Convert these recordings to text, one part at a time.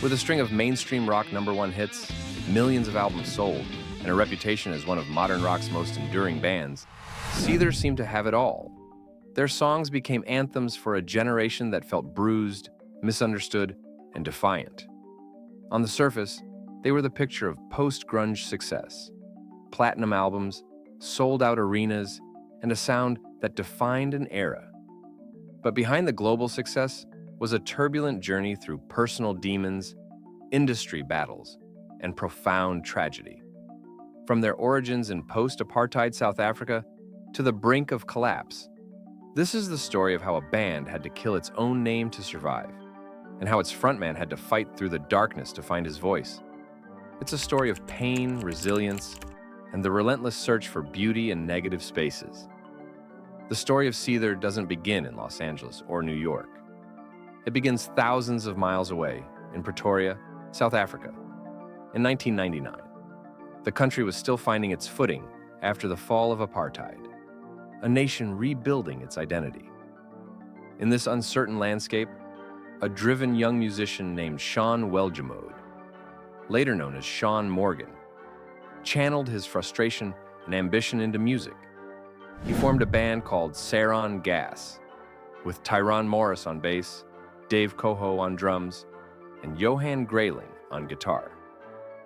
With a string of mainstream rock #1 hits, millions of albums sold, and a reputation as one of modern rock's most enduring bands, Seether seemed to have it all. Their songs became anthems for a generation that felt bruised, misunderstood, and defiant. On the surface, they were the picture of post-grunge success. Platinum albums, sold-out arenas, and a sound that defined an era. But behind the global success was a turbulent journey through personal demons, industry battles, and profound tragedy. From their origins in post-apartheid South Africa to the brink of collapse, this is the story of how a band had to kill its own name to survive, and how its frontman had to fight through the darkness to find his voice. It's a story of pain, resilience, and the relentless search for beauty in negative spaces. The story of Seether doesn't begin in Los Angeles or New York. It begins thousands of miles away in Pretoria, South Africa. In 1999, the country was still finding its footing after the fall of apartheid, a nation rebuilding its identity. In this uncertain landscape, a driven young musician named Sean Welgemode, later known as Sean Morgan, channeled his frustration and ambition into music. He formed a band called Saron Gas, with Tyrone Morris on bass, Dave Coho on drums, and Johan Grayling on guitar.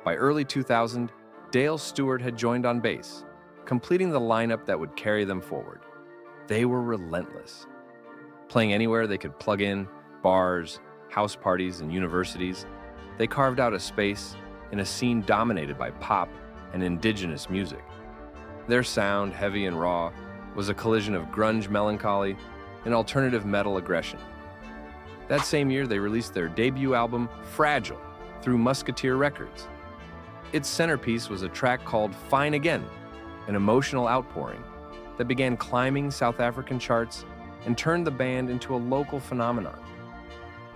By early 2000, Dale Stewart had joined on bass, completing the lineup that would carry them forward. They were relentless. Playing anywhere they could plug in, bars, house parties, and universities, they carved out a space in a scene dominated by pop and indigenous music. Their sound, heavy and raw, was a collision of grunge melancholy and alternative metal aggression. That same year, they released their debut album, Fragile, through Musketeer Records. Its centerpiece was a track called Fine Again, an emotional outpouring that began climbing South African charts and turned the band into a local phenomenon.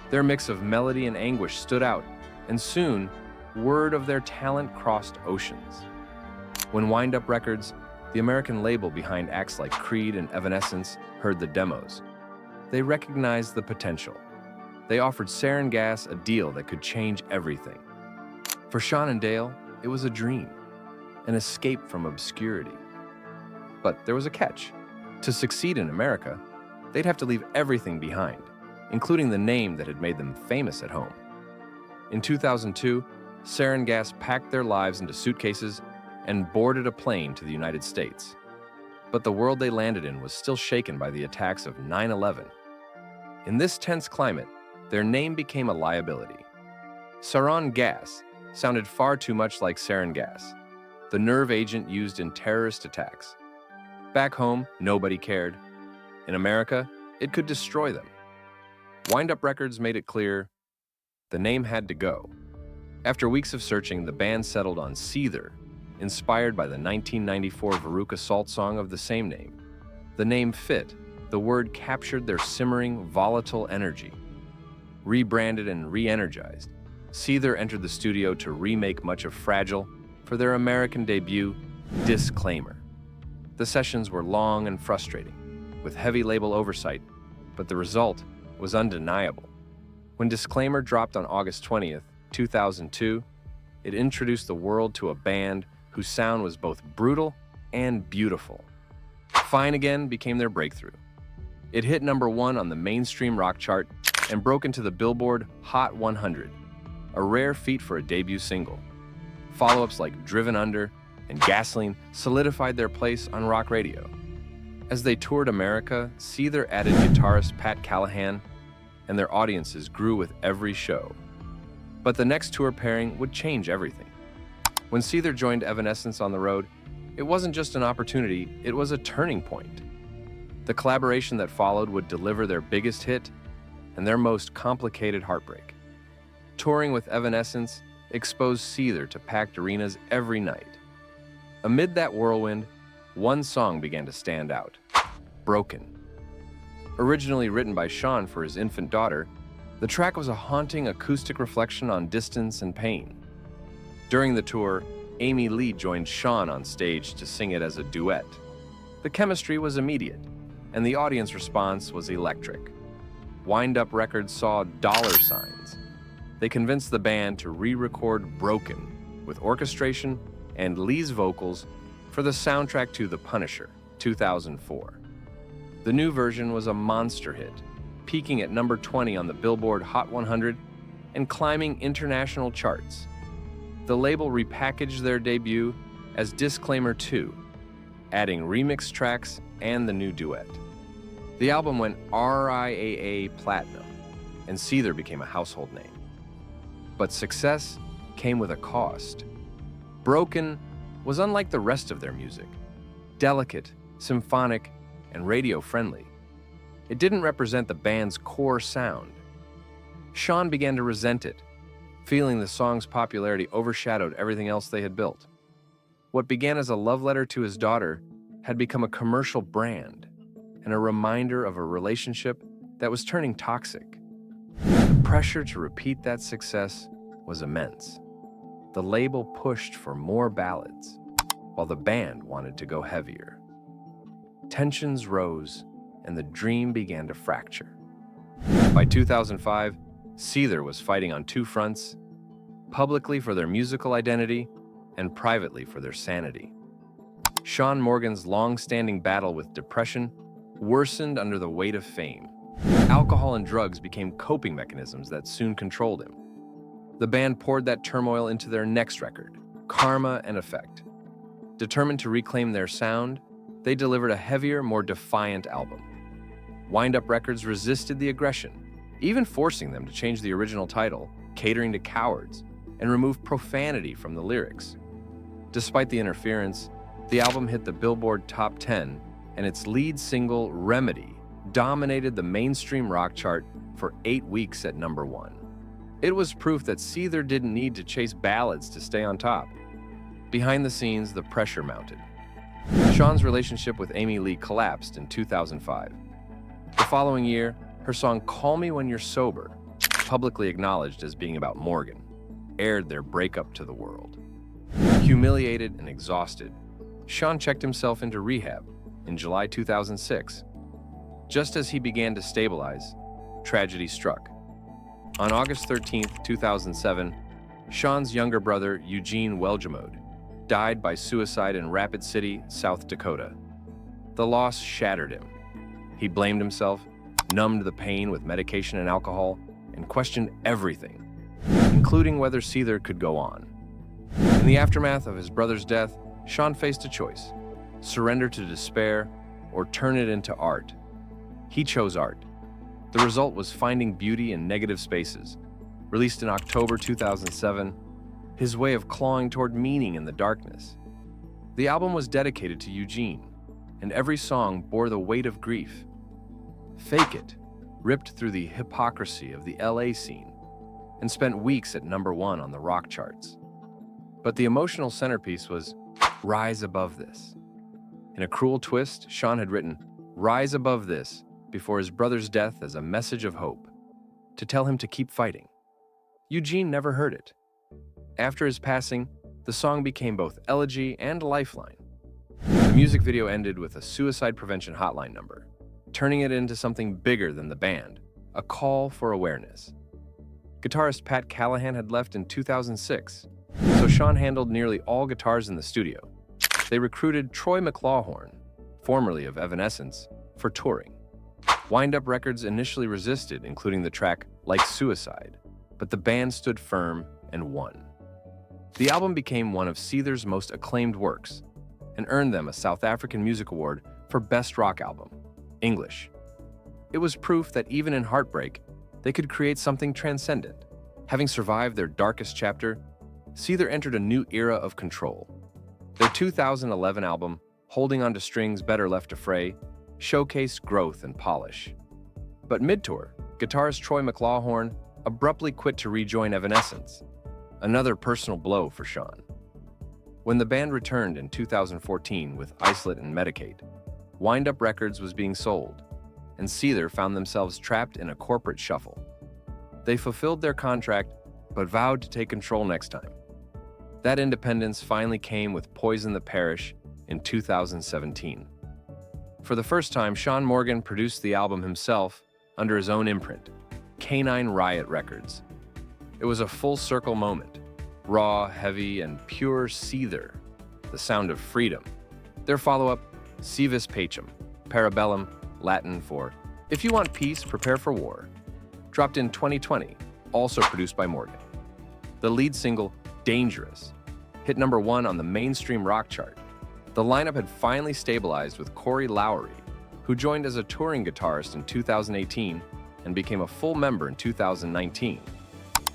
Their mix of melody and anguish stood out, and soon, word of their talent crossed oceans. When Wind Up Records, the American label behind acts like Creed and Evanescence, heard the demos, they recognized the potential. They offered Saron Gas a deal that could change everything. For Sean and Dale, it was a dream, an escape from obscurity. But there was a catch. To succeed in America, they'd have to leave everything behind, including the name that had made them famous at home. In 2002, Saron Gas packed their lives into suitcases and boarded a plane to the United States. But the world they landed in was still shaken by the attacks of 9/11. In this tense climate, their name became a liability. Saron Gas sounded far too much like sarin gas, the nerve agent used in terrorist attacks. Back home, nobody cared. In America, it could destroy them. Wind Up Records made it clear the name had to go. After weeks of searching, the band settled on Seether, inspired by the 1994 Veruca Salt song of the same name. The name fit. The word captured their simmering, volatile energy. Rebranded and re-energized, Seether entered the studio to remake much of Fragile for their American debut, Disclaimer. The sessions were long and frustrating, with heavy label oversight, but the result was undeniable. When Disclaimer dropped on August 20th, 2002, it introduced the world to a band whose sound was both brutal and beautiful. Fine Again became their breakthrough. It hit #1 on the mainstream rock chart and broke into the Billboard Hot 100, a rare feat for a debut single. Follow-ups like Driven Under and Gasoline solidified their place on rock radio. As they toured America, Seether added guitarist Pat Callahan, and their audiences grew with every show. But the next tour pairing would change everything. When Seether joined Evanescence on the road, it wasn't just an opportunity, it was a turning point. The collaboration that followed would deliver their biggest hit and their most complicated heartbreak. Touring with Evanescence exposed Seether to packed arenas every night. Amid that whirlwind, one song began to stand out, Broken. Originally written by Sean for his infant daughter, the track was a haunting acoustic reflection on distance and pain. During the tour, Amy Lee joined Sean on stage to sing it as a duet. The chemistry was immediate, and the audience response was electric. Wind Up Records saw dollar signs. They convinced the band to re-record Broken with orchestration and Lee's vocals for the soundtrack to The Punisher, 2004. The new version was a monster hit, peaking at number 20 on the Billboard Hot 100 and climbing international charts. The label repackaged their debut as Disclaimer 2, adding remix tracks and the new duet. The album went RIAA Platinum, and Seether became a household name. But success came with a cost. Broken was unlike the rest of their music, delicate, symphonic, and radio-friendly. It didn't represent the band's core sound. Sean began to resent it, feeling the song's popularity overshadowed everything else they had built. What began as a love letter to his daughter had become a commercial brand and a reminder of a relationship that was turning toxic. The pressure to repeat that success was immense. The label pushed for more ballads, while the band wanted to go heavier. Tensions rose, and the dream began to fracture. By 2005, Seether was fighting on two fronts, publicly for their musical identity and privately for their sanity. Sean Morgan's long-standing battle with depression worsened under the weight of fame. Alcohol and drugs became coping mechanisms that soon controlled him. The band poured that turmoil into their next record, Karma and Effect. Determined to reclaim their sound, they delivered a heavier, more defiant album. Wind Up Records resisted the aggression, even forcing them to change the original title, Catering to Cowards, and remove profanity from the lyrics. Despite the interference, the album hit the Billboard Top 10, and its lead single, Remedy, dominated the mainstream rock chart for 8 weeks at number 1. It was proof that Seether didn't need to chase ballads to stay on top. Behind the scenes, the pressure mounted. Sean's relationship with Amy Lee collapsed in 2005. The following year, her song Call Me When You're Sober, publicly acknowledged as being about Morgan, aired their breakup to the world. Humiliated and exhausted, Sean checked himself into rehab in July 2006. Just as he began to stabilize, tragedy struck. On August 13, 2007, Sean's younger brother, Eugene Welgemode, died by suicide in Rapid City, South Dakota. The loss shattered him. He blamed himself, numbed the pain with medication and alcohol, and questioned everything, including whether Seether could go on. In the aftermath of his brother's death, Sean faced a choice: surrender to despair or turn it into art. He chose art. The result was Finding Beauty in Negative Spaces, released in October 2007, his way of clawing toward meaning in the darkness. The album was dedicated to Eugene, and every song bore the weight of grief. Fake It ripped through the hypocrisy of the LA scene and spent weeks at number 1 on the rock charts. But the emotional centerpiece was Rise Above This. In a cruel twist, Sean had written Rise Above This before his brother's death as a message of hope, to tell him to keep fighting. Eugene never heard it. After his passing, the song became both elegy and lifeline. The music video ended with a suicide prevention hotline number, turning it into something bigger than the band, a call for awareness. Guitarist Pat Callahan had left in 2006, so Sean handled nearly all guitars in the studio. They recruited Troy McLawhorn, formerly of Evanescence, for touring. Wind Up Records initially resisted including the track Like Suicide, but the band stood firm and won. The album became one of Seether's most acclaimed works and earned them a South African Music Award for Best Rock Album, English. It was proof that even in heartbreak, they could create something transcendent. Having survived their darkest chapter, Seether entered a new era of control. Their 2011 album, Holding On to Strings Better Left to Fray, showcased growth and polish. But mid-tour, guitarist Troy McLawhorn abruptly quit to rejoin Evanescence, another personal blow for Sean. When the band returned in 2014 with Isolate and Medicate, Wind Up Records was being sold, and Seether found themselves trapped in a corporate shuffle. They fulfilled their contract, but vowed to take control next time. That independence finally came with Poison the Parish in 2017. For the first time, Sean Morgan produced the album himself under his own imprint, Canine Riot Records. It was a full-circle moment. Raw, heavy, and pure Seether, the sound of freedom. Their follow-up, Si vis pacem, parabellum, Latin for "If you want peace, prepare for war," dropped in 2020, also produced by Morgan. The lead single, Dangerous, hit #1 on the mainstream rock chart. The lineup had finally stabilized with Corey Lowery, who joined as a touring guitarist in 2018 and became a full member in 2019,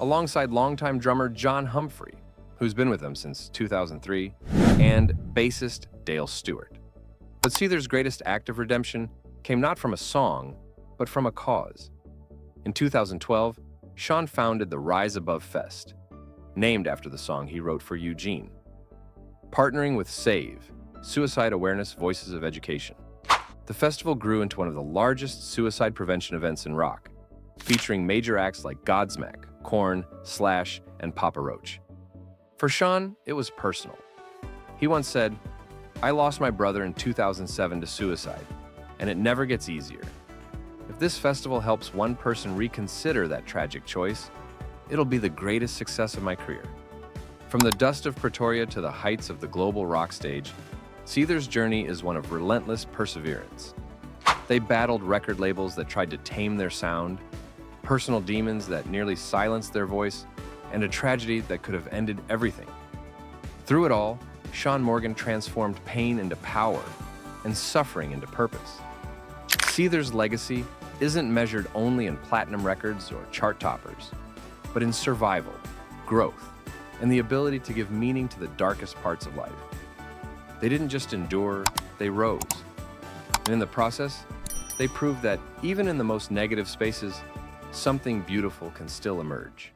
alongside longtime drummer John Humphrey, who's been with them since 2003, and bassist Dale Stewart. But Seether's greatest act of redemption came not from a song, but from a cause. In 2012, Sean founded the Rise Above Fest, named after the song he wrote for Eugene. Partnering with SAVE, Suicide Awareness Voices of Education, the festival grew into one of the largest suicide prevention events in rock, featuring major acts like Godsmack, Korn, Slash, and Papa Roach. For Sean, it was personal. He once said, "I lost my brother in 2007 to suicide, and it never gets easier. If this festival helps one person reconsider that tragic choice, it'll be the greatest success of my career." From the dust of Pretoria to the heights of the global rock stage, Seether's journey is one of relentless perseverance. They battled record labels that tried to tame their sound, personal demons that nearly silenced their voice, and a tragedy that could have ended everything. Through it all, Sean Morgan transformed pain into power and suffering into purpose. Seether's legacy isn't measured only in platinum records or chart toppers, but in survival, growth, and the ability to give meaning to the darkest parts of life. They didn't just endure, they rose. And in the process, they proved that even in the most negative spaces, something beautiful can still emerge.